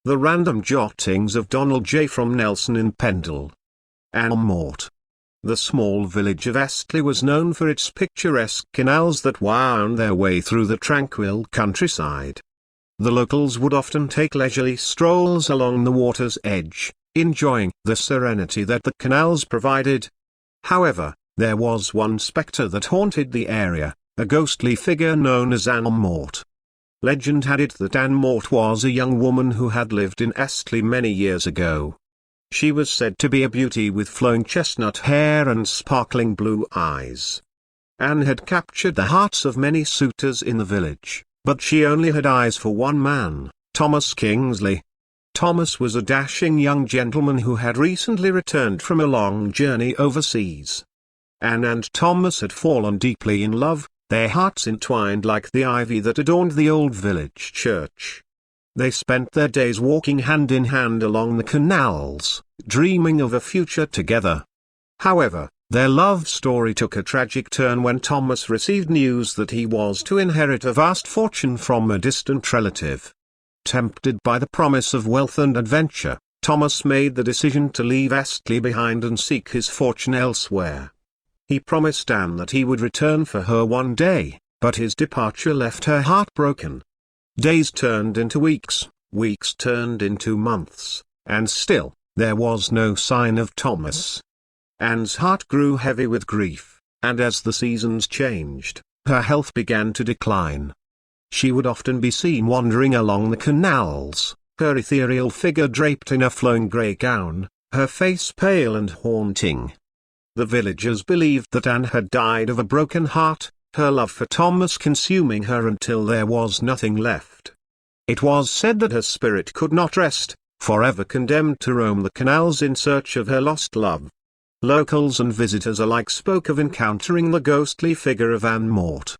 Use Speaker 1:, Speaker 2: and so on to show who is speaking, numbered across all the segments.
Speaker 1: The Random Jottings of Donald J. from Nelson in Pendle. Anne Mort. The small village of Astley was known for its picturesque canals that wound their way through the tranquil countryside. The locals would often take leisurely strolls along the water's edge, enjoying the serenity that the canals provided. However, there was one specter that haunted the area, a ghostly figure known as Anne Mort. Legend had it that Anne Mort was a young woman who had lived in Astley many years ago. She was said to be a beauty with flowing chestnut hair and sparkling blue eyes. Anne had captured the hearts of many suitors in the village, but she only had eyes for one man, Thomas Kingsley. Thomas was a dashing young gentleman who had recently returned from a long journey overseas. Anne and Thomas had fallen deeply in love, their hearts entwined like the ivy that adorned the old village church. They spent their days walking hand in hand along the canals, dreaming of a future together. However, their love story took a tragic turn when Thomas received news that he was to inherit a vast fortune from a distant relative. Tempted by the promise of wealth and adventure, Thomas made the decision to leave Astley behind and seek his fortune elsewhere. He promised Anne that he would return for her one day, but his departure left her heartbroken. Days turned into weeks, weeks turned into months, and still, there was no sign of Thomas. Anne's heart grew heavy with grief, and as the seasons changed, her health began to decline. She would often be seen wandering along the canals, her ethereal figure draped in a flowing grey gown, her face pale and haunting. The villagers believed that Anne had died of a broken heart, her love for Thomas consuming her until there was nothing left. It was said that her spirit could not rest, forever condemned to roam the canals in search of her lost love. Locals and visitors alike spoke of encountering the ghostly figure of Anne Mort.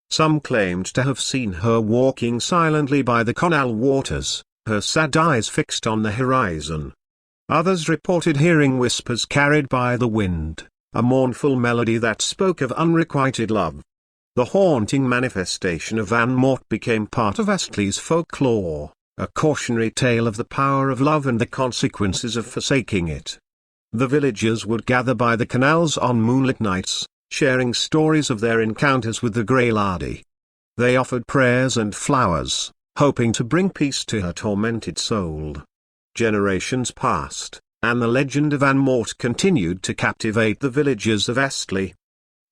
Speaker 1: Some claimed to have seen her walking silently by the canal waters, her sad eyes fixed on the horizon. Others reported hearing whispers carried by the wind, a mournful melody that spoke of unrequited love. The haunting manifestation of Anne Mort became part of Astley's folklore, a cautionary tale of the power of love and the consequences of forsaking it. The villagers would gather by the canals on moonlit nights, sharing stories of their encounters with the grey lady. They offered prayers and flowers, hoping to bring peace to her tormented soul. Generations passed, and the legend of Anne Mort continued to captivate the villagers of Astley.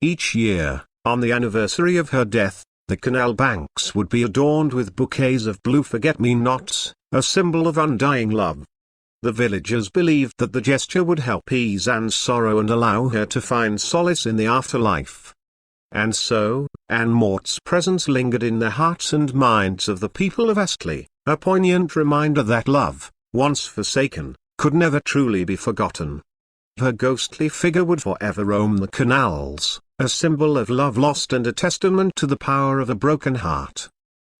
Speaker 1: Each year, on the anniversary of her death, the canal banks would be adorned with bouquets of blue forget-me-nots, a symbol of undying love. The villagers believed that the gesture would help ease Anne's sorrow and allow her to find solace in the afterlife. And so, Anne Mort's presence lingered in the hearts and minds of the people of Astley, a poignant reminder that love, once forsaken, could never truly be forgotten. Her ghostly figure would forever roam the canals, a symbol of love lost and a testament to the power of a broken heart.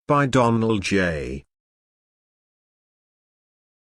Speaker 1: By Donald J.